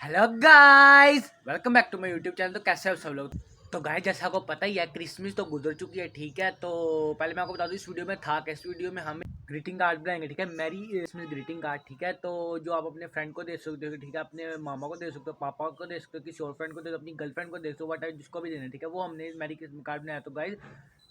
Hello guys, welcome back to my YouTube channel. तो कैसे हो सब लोग। तो गाइस जैसा आपको पता ही है क्रिसमस तो गुजर चुकी है, ठीक है। तो पहले मैं आपको बता दूं इस वीडियो में था कि इस वीडियो में हम ग्रीटिंग कार्ड बनाएंगे, ठीक है। मैरी क्रिसमस ग्रीटिंग कार्ड, ठीक है। तो जो आप अपने फ्रेंड को दे सकते हो, ठीक है, अपने मामा को दे सकते हो, पापा को दे सकते हो, किसी और फ्रेंड को दे सकते हो, अपनी गर्लफ्रेंड को दे सकते हो, वट जिसको भी देना है, ठीक है। वो हमने मैरी क्रिसमस कार्ड बनाया। तो गाइस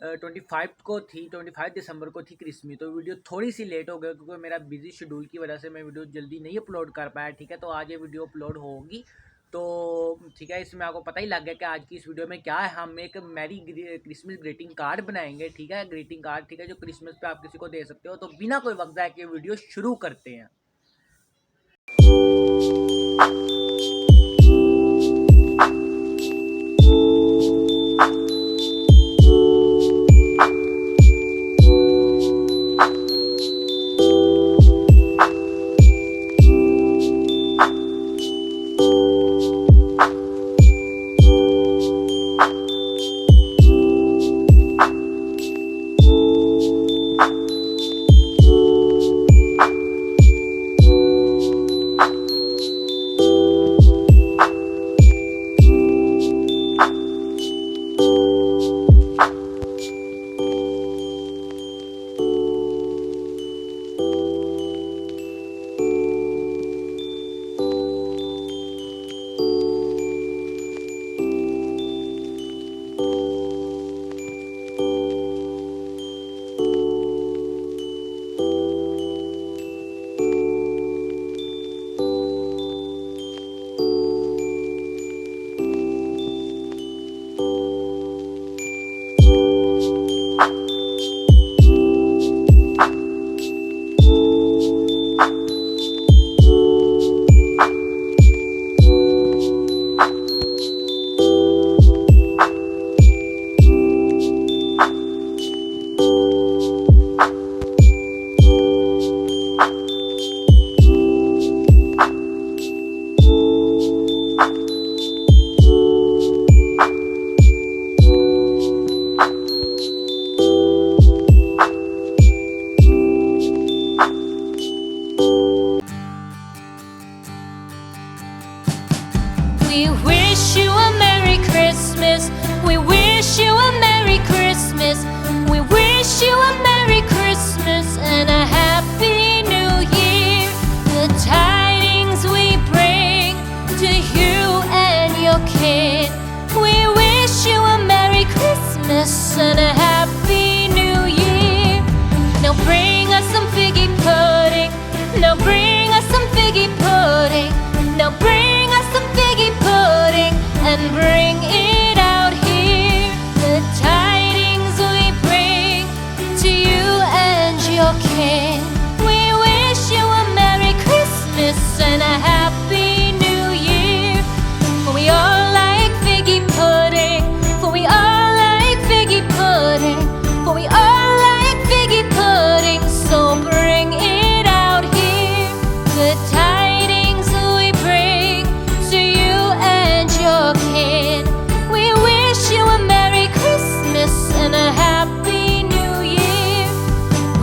25 दिसंबर को थी क्रिसमस। तो वीडियो थोड़ी सी लेट हो गई क्योंकि मेरा बिजी शेड्यूल की वजह से मैं वीडियो जल्दी नहीं अपलोड कर पाया, ठीक है। तो आज ये वीडियो अपलोड होगी, तो ठीक है। इसमें आपको पता ही लग गया कि आज की इस वीडियो में क्या है। हम एक मैरी क्रिसमस ग्रीटिंग कार्ड बनाएंगे, ठीक है। ग्रीटिंग कार्ड, ठीक है, जो क्रिसमस पे आप किसी को दे सकते हो। तो बिना कोई वक्त जाए के वीडियो शुरू करते हैं। We wish you a Merry Christmas. We wish you a Merry Christmas. We wish you a Merry Christmas and a Happy New Year. The tidings we bring to you and your kid. We wish you a Merry Christmas and a Happy New Year. Now bring us some figgy pudding. Now bring us some figgy pudding. Now bring us some figgy pudding and bring it out here. The tidings we bring to you and your kin. We wish you a Merry Christmas and a Happy New Year. For we all like figgy pudding. For we all like figgy pudding. For we all like figgy pudding. So bring it out here. The tidings we bring to you and your kid. We wish you a Merry Christmas and a Happy New Year.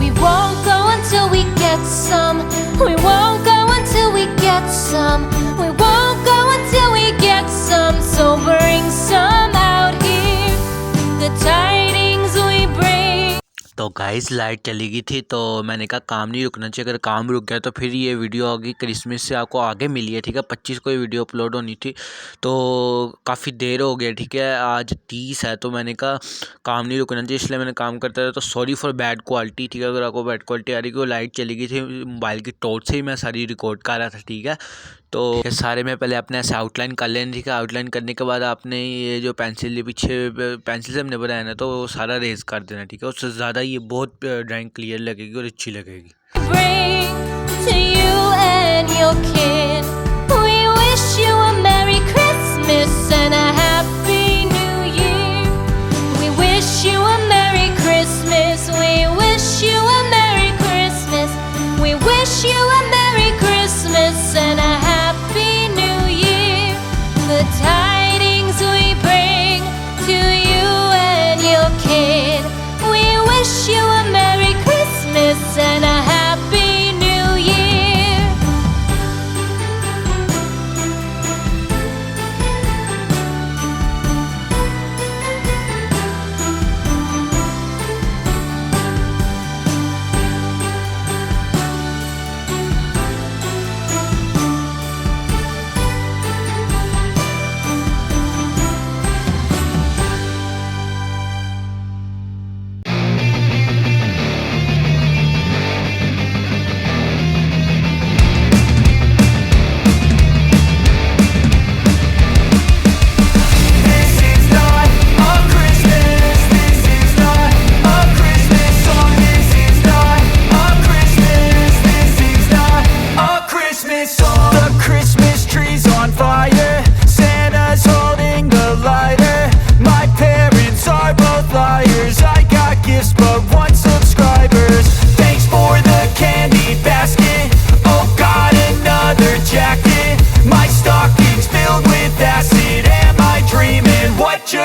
We won't go until we get some. We won't go until we get some. We won't go until we get some. So bring some out here. The tidings we bring. तो guys light चली गई थी, तो मैंने कहा काम नहीं रुकना चाहिए। अगर काम रुक गया तो फिर ये वीडियो होगी क्रिसमस से आपको आगे मिली है, ठीक है। 25 को ये वीडियो अपलोड होनी थी, तो काफ़ी देर हो गया, ठीक है। आज 30 है, तो मैंने कहा काम नहीं रुकना चाहिए, इसलिए मैंने काम करता रहा। तो सॉरी फॉर बैड क्वालिटी, ठीक है। अगर आपको बैड क्वालिटी आ रही है, लाइट चली गई थी, मोबाइल की टॉर्च से ही मैं सारी रिकॉर्ड कर रहा था, ठीक है। तो ये सारे में पहले अपने ऐसे आउटलाइन कर लें, ठीक है। आउटलाइन करने के बाद आपने ये जो पेंसिल पीछे पेंसिल से हमने बनाया ना, तो वो सारा रेज कर देना, ठीक है। उससे ज़्यादा ये बहुत ड्राइंग क्लियर लगेगी और अच्छी लगेगी। Bring to you and your kid. We wish you a Merry Christmas and a Happy New Year. We wish you a Merry Christmas. We wish you a Merry Christmas. We wish you a Merry Christmas and a Happy New Year. The tidings we bring to you and your kid. We wish you a Merry Christmas and a Happy New Year.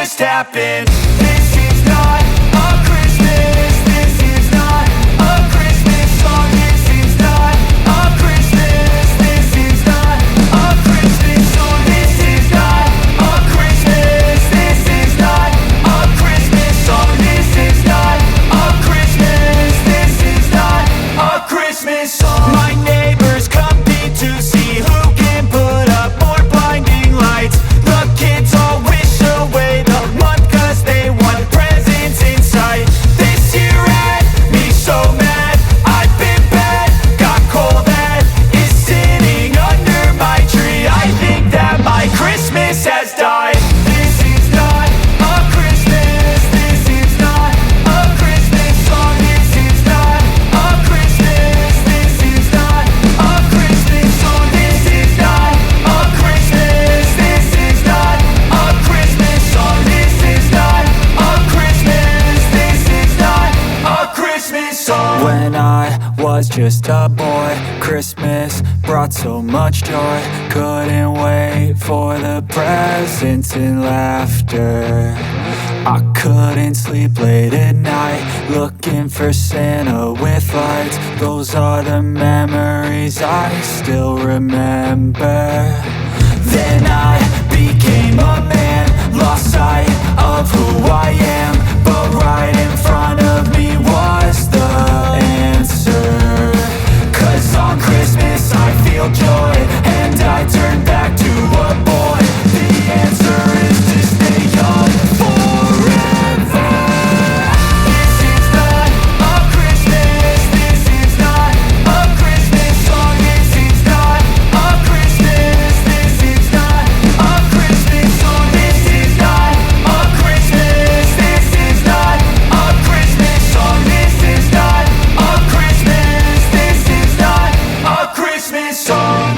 just happened. This is not a Christmas. This is not a Christmas song. This is not a Christmas. This is not a Christmas song. This is not a Christmas. This is not a Christmas song. This is not a Christmas. This is not a Christmas song. My neighbors compete to see who can put up more blinding lights. The kids all wish away the month cause they want presents in sight. This year had me so mad, I've been bad, got coal that is sitting under my tree. I think that my Christmas has died. This is not a Christmas. This is not a Christmas song. This is not a Christmas. This is not a Christmas song. This is not a Christmas. This is not a Christmas song. This is not a Christmas. This is not a Christmas song. When I was just a boy, Christmas brought so much joy. Couldn't wait for the presents and laughter. I couldn't sleep late at night, looking for Santa with lights. Those are the memories I still remember. Then I became a man, lost sight of who I am. But right in front of me was the answer. Cause on Christmas I feel joy, and I turn back to a boy. The answer is to stay young forever. This is not a Christmas. This is not a Christmas song. This is not a Christmas. This is not a Christmas song. This is not a Christmas. This is not a Christmas song. This is not a Christmas. This is not a Christmas song.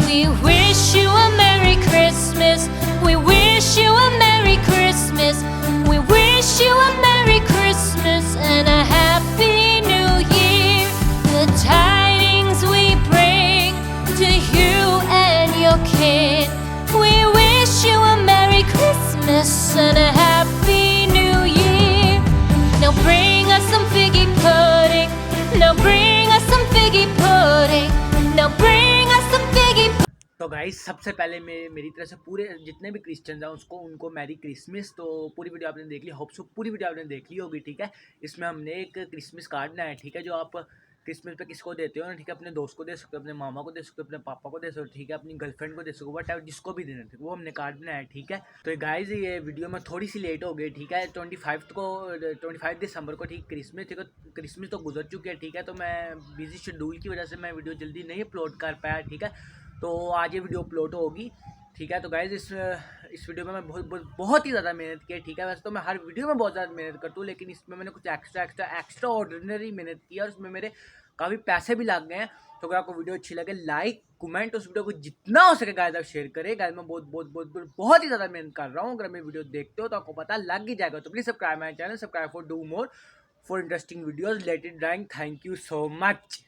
We wish you a Merry Christmas. We wish you a Merry Christmas. We wish you a Merry Christmas and a Happy New Year. The tidings we bring to you and your kin. We wish you a Merry Christmas and a Happy New Year. Now bring us some figgy pudding. Now bring us some figgy pudding. Now bring us some figgy pudding. तो guys सबसे पहले मेरी तरफ से पूरे जितने भी Christians हैं उनको मैरी क्रिसमस। तो पूरी वीडियो आपने देख ली, होप सो पूरी वीडियो आपने देख ली होगी, ठीक है। इसमें हमने एक क्रिसमस कार्ड बनाया है, ठीक है, जो आप क्रिसमस पे किसको देते हो ना, ठीक है, अपने दोस्त को दे सकते हो, अपने मामा को दे सकते हो, अपने पापा को दे सकते हो, ठीक है, अपनी गर्लफ्रेंड को दे सकते हो, वट एवर जिसको भी देना, ठीक है, वो हमने कार्ड बनाया, ठीक है। तो गाइज ये वीडियो में थोड़ी सी लेट हो गई, ठीक है, 25 दिसंबर को, ठीक, क्रिसमस, ठीक है, क्रिसमस तो गुजर चुकी है, ठीक है। तो मैं बिजी शेड्यूल की वजह से मैं वीडियो जल्दी नहीं अपलोड कर पाया, ठीक है। तो आज ये वीडियो अपलोड होगी, ठीक है। तो गाइज इस वीडियो में मैं बहुत ही ज़्यादा मेहनत की है, ठीक है। वैसे तो मैं हर वीडियो में बहुत ज़्यादा मेहनत करता हूँ, लेकिन इसमें मैंने कुछ एक्स्ट्रा ऑर्डिनरी मेहनत की है, और उसमें मेरे काफ़ी पैसे भी लग गए हैं। तो अगर आपको वीडियो अच्छी लगे, लाइक कमेंट उस वीडियो को जितना हो सके गाइस आप शेयर करें। गाइस मैं बहुत ही ज़्यादा मेहनत कर रहा हूँ। अगर मेरी वीडियो देखते हो तो आपको पता लग ही जाएगा। तो please subscribe my channel, subscribe for do more for interesting videos related drawing. Thank you so much.